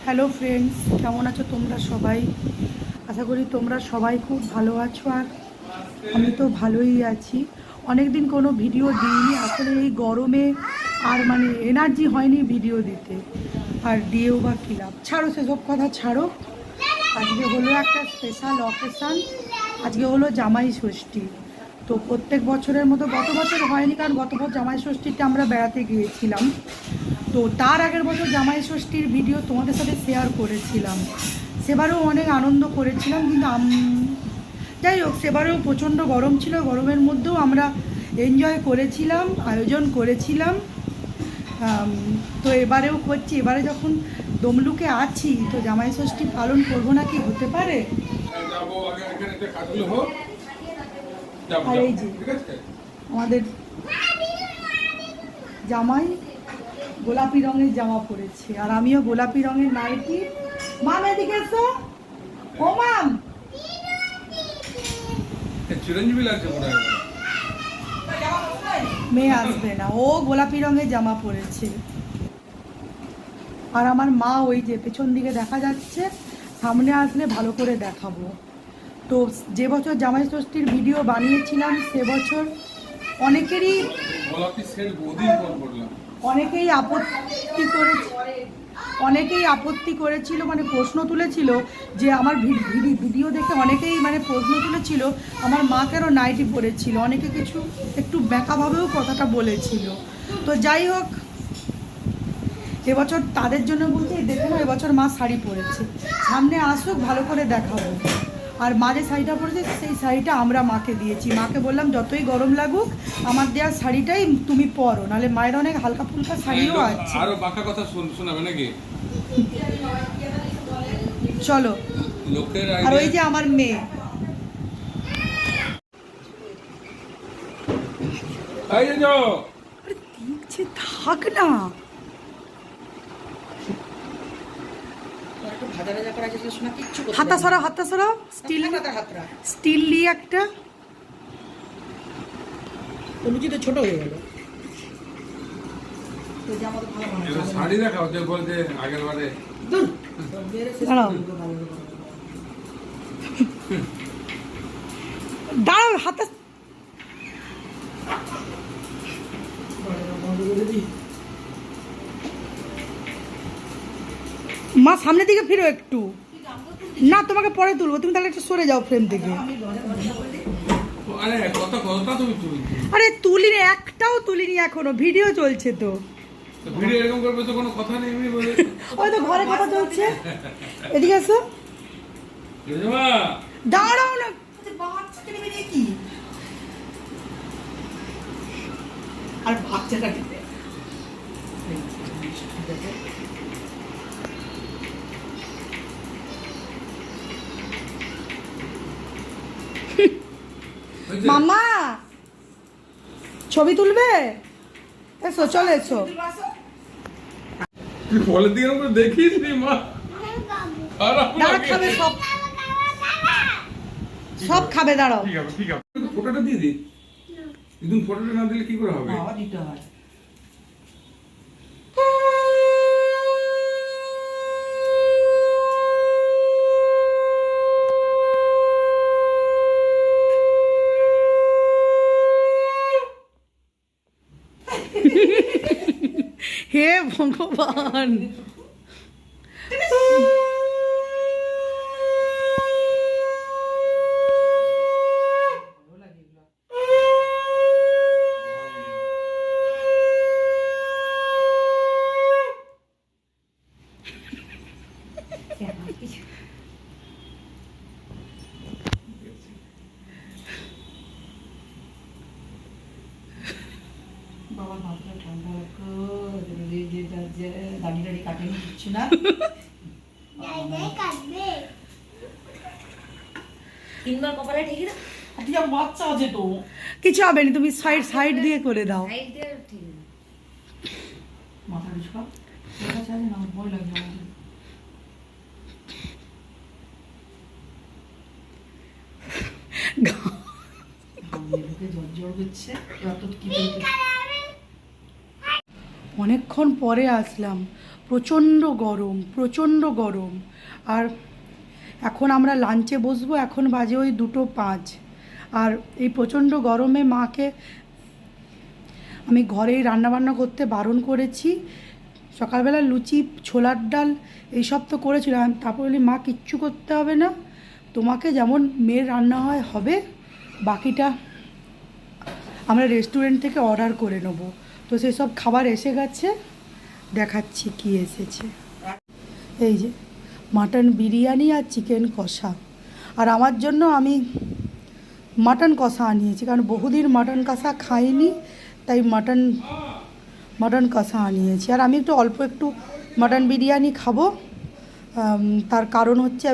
Hello friends, কেমন আছো তোমরা সবাই? আশা করি তোমরা সবাই খুব ভালো আছো। আর আমি তো ভালোই আছি। অনেক দিন কোনো ভিডিও দিইনি, আসলে এই গরমে আর মানে এনার্জি হয়নি ভিডিও দিতে। আর দিয়েও বা কী লাভ, ছাড়ো সেসব কথা ছাড়ো। আজকে হলো একটা স্পেশাল অকেশান, আজকে হলো জামাই ষষ্ঠী। তো প্রত্যেক বছরের মতো গত বছর হয়নি, কারণ গত বছর জামাই ষষ্ঠীতে আমরা বেড়াতে গিয়েছিলাম। তো তার আগের বছর জামাই ষষ্ঠীর ভিডিও তোমাদের সাথে শেয়ার করেছিলাম। সেবারেও অনেক আনন্দ করেছিলাম, কিন্তু যাই হোক, সেবারেও প্রচণ্ড গরম ছিল। গরমের মধ্যেও আমরা এনজয় করেছিলাম, আয়োজন করেছিলাম। তো এবারেও করছি। এবারে যখন দমলুকে আছি, তো জামাই ষষ্ঠী পালন করবো না কি হতে পারে? আর এই যে আমাদের জামাই গোলাপি রঙের জামা পরেছে, আর আমিও গোলাপি রঙের নাইটি। মাম এদিকে এসো। ও মাম, চিরঞ্জীবী লাগছে মনে হয়। মেয়ে আসবে না, ও গোলাপি রঙের জামা পরেছে। আর আমার মা ওই যে পেছন দিকে দেখা যাচ্ছে, সামনে আসলে ভালো করে দেখাবো। তো যে বছর জামাই ষষ্ঠীর ভিডিও বানিয়েছিলাম, সে বছর অনেকেরই অনেকেই আপত্তি করেছিল, মানে প্রশ্ন তুলেছিল যে আমার ভিডিও দেখে অনেকেই মানে প্রশ্ন তুলেছিল আমার মা কেন নাইটি পরেছিল। অনেকে কিছু একটু ব্যাকাভাবেও কথাটা বলেছিল। তো যাই হোক, এবছর তাদের জন্য বলতে দেখে না, এবছর মা শাড়ি পরেছে, সামনে আসুক ভালো করে দেখাবো। আর মা যে শাড়িটা পরেছে, সেই শাড়িটা আমরা মাকে দিয়েছি। মাকে বললাম যতই গরম লাগুক, আমার দেওয়ার শাড়িটাই তুমি পরো, নাহলে মায়ের অনেক হালকা ফুলকা শাড়িও আছে। আরো বাঁকা কথা শোনাবে নাকি? চলো। আর ওই যে আমার মেয়ে, দেখছে, থাক না। হাতা সরাও, হাতা সরাও। স্টিল নিয়ে একটা লুচি তো ছোট হয়ে গেল। শাড়ি দেখাও যে বলতে আগের বারে। দাঁড়াও, হাতা। মা সামনের দিকে ফিরো একটু। না, তোমাকে পরে তুলবো, তুমি তাহলে একটু সরে যাও ফ্রেম থেকে। আরে তুলিনি, একটাও তুলিনি এখনো, ভিডিও চলছে তো। ভিডিও এরকম করবে তো কোনো কথা নেই। ওই তো ঘরে কথা চলছে। এদিকে এসো। দাঁড়াও না, বাচ্চাকে নেবে নাকি? আর বাচ্চাটা নেবে। মামা ছবি তুলবে? এসো, চলে এসো। বলের দিকে আমরা দেখিস নি মা। দাঁড়া, খাবে সব, সব খাবে। দাঁড়াও, ঠিক আছে। ফটোটা দিয়ে দি। দিদুন ফটোটা না দিলে কি করে হবে? দিতে হয়। হে ভগবান, বাবার মাথাটা ঠান্ডা রাখো, দাড়ি টাড়ি কাটেনি কিচ্ছু না। তিনবার কপালে ঠেকে দাও। বাচ্চা আছে তো, কিছু হবে না, তুমি সাইড সাইড দিয়ে করে দাও। সাইড দিয়ে ঠিক আছে। মাথা ঢুকাও, না ভয় লাগবে আমাদের। জ্বর হচ্ছে, অনেকক্ষণ পরে আসলাম, প্রচণ্ড গরম। আর এখন আমরা লাঞ্চে বসবো, এখন বাজে ওই 2:05। আর এই প্রচণ্ড গরমে মাকে আমি ঘরেই রান্নাবান্না করতে বারণ করেছি। সকালবেলা লুচি, ছোলার ডাল এইসব তো করেছিলাম, তারপর বলি মা কিচ্ছু করতে হবে না, তোমাকে যেমন মেয়ের রান্না হয় হবে, বাকিটা আমরা রেস্টুরেন্ট থেকে অর্ডার করে নেবো। তো সেসব খাবার এসে গেছে, দেখাচ্ছি কি এসেছে। এই যে মাটন বিরিয়ানি আর চিকেন কষা। আর আমার জন্য আমি মাটন কষা আনিয়েছি, কারণ বহুদিন মাটন কষা খাইনি, তাই মাটন কষা আনিয়েছি। আর আমি একটু মাটন বিরিয়ানি খাবো। তার কারণ হচ্ছে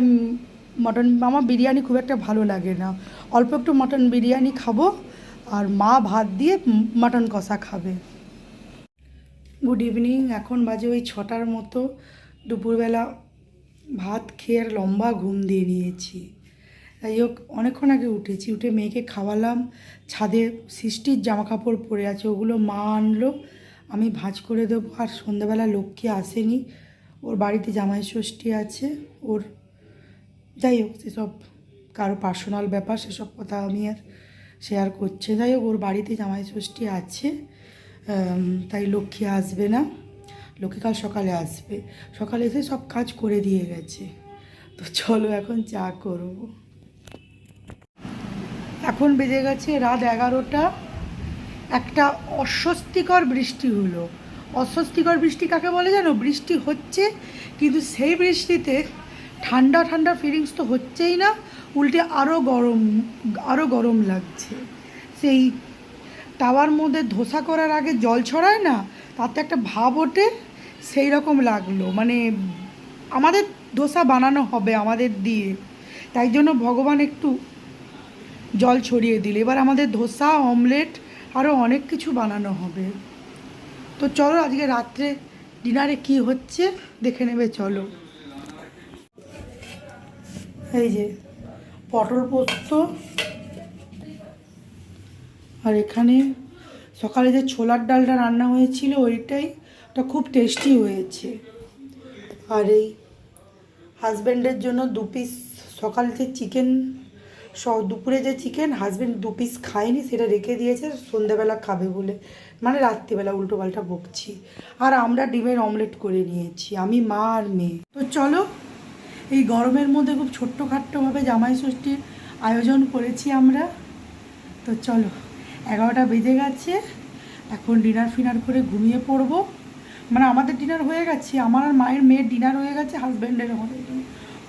আমার বিরিয়ানি খুব একটা ভালো লাগে না, অল্প একটু মাটন বিরিয়ানি খাবো। আর মা ভাত দিয়ে মাটন কষা খাবে। গুড ইভিনিং, এখন বাজে ওই 6টার মতো। দুপুরবেলা ভাত খেয়ে আর লম্বা ঘুম দিয়ে নিয়েছি। যাই হোক, অনেকক্ষণ আগে উঠেছি, উঠে মেয়েকে খাওয়ালাম। ছাদে সৃষ্টির জামা কাপড় পরে আছে, ওগুলো মা আনলো, আমি ভাঁজ করে দেবো। আর সন্ধ্যাবেলা লক্ষ্মী আসেনি, ওর বাড়িতে জামাই ষষ্ঠী আছে ওর। যাই হোক, সেসব কারো পার্সোনাল ব্যাপার, সেসব কথা আমি আর শেয়ার করছে। যাই হোক, ওর বাড়িতে জামাই ষষ্ঠী আছে, তাই লক্ষ্মী আসবে না। লক্ষ্মী কাল সকালে আসবে, সকালে এসে সব কাজ করে দিয়ে গেছে। তো চলো এখন চা করবো। এখন বেজে গেছে রাত 11টা। একটা অস্বস্তিকর বৃষ্টি হলো। অস্বস্তিকর বৃষ্টি কাকে বলে জানো? বৃষ্টি হচ্ছে, কিন্তু সেই বৃষ্টিতে ঠান্ডা ঠান্ডা ফিলিংস তো হচ্ছেই না, উল্টে আরও গরম লাগছে। সেই তাওয়ার মধ্যে ধোসা করার আগে জল ছড়ায় না, তাতে একটা ভাব ওঠে, সেই রকম লাগলো। মানে আমাদের ধোসা বানানো হবে আমাদের দিয়ে, তাই জন্য ভগবান একটু জল ছড়িয়ে দিল। এবার আমাদের ধোসা, অমলেট, আরও অনেক কিছু বানানো হবে। তো চলো আজকে রাত্রে ডিনারে কি হচ্ছে দেখে নেবে, চলো। এই যে পটল পোস্ত, আর এখানে সকালে যে ছোলার ডালটা রান্না হয়েছিল ওইটা খুব টেস্টি হয়েছে। আর এই হাজব্যান্ডের জন্য 2 পিস সকালে যে চিকেন, দুপুরে যে চিকেন হাজব্যান্ড 2 পিস খায়নি, সেটা রেখে দিয়েছে সন্ধ্যাবেলা খাবে বলে, মানে রাত্রিবেলা। উল্টোপাল্টা বকছি। আর আমরা ডিমের অমলেট করে নিয়েছি, আমি, মা আর মেয়ে। তো চলো, এই গরমের মধ্যে খুব ছোট্টখাট্টোভাবে জামাই ষষ্ঠীর আয়োজন করেছি আমরা। তো চলো, 11টা বেজে গেছে, এখন ডিনার ফিনার করে ঘুমিয়ে পড়বো। মানে আমাদের ডিনার হয়ে গেছে, আমার আর মায়ের মেয়ের ডিনার হয়ে গেছে, হাজব্যান্ডের হয়ে গেছে।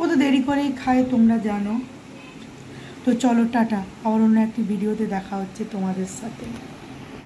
ও তো দেরি করেই খায়, তোমরা জানো। তো চলো, টাটা, আবার অন্য একটি ভিডিওতে দেখা হচ্ছে তোমাদের সাথে।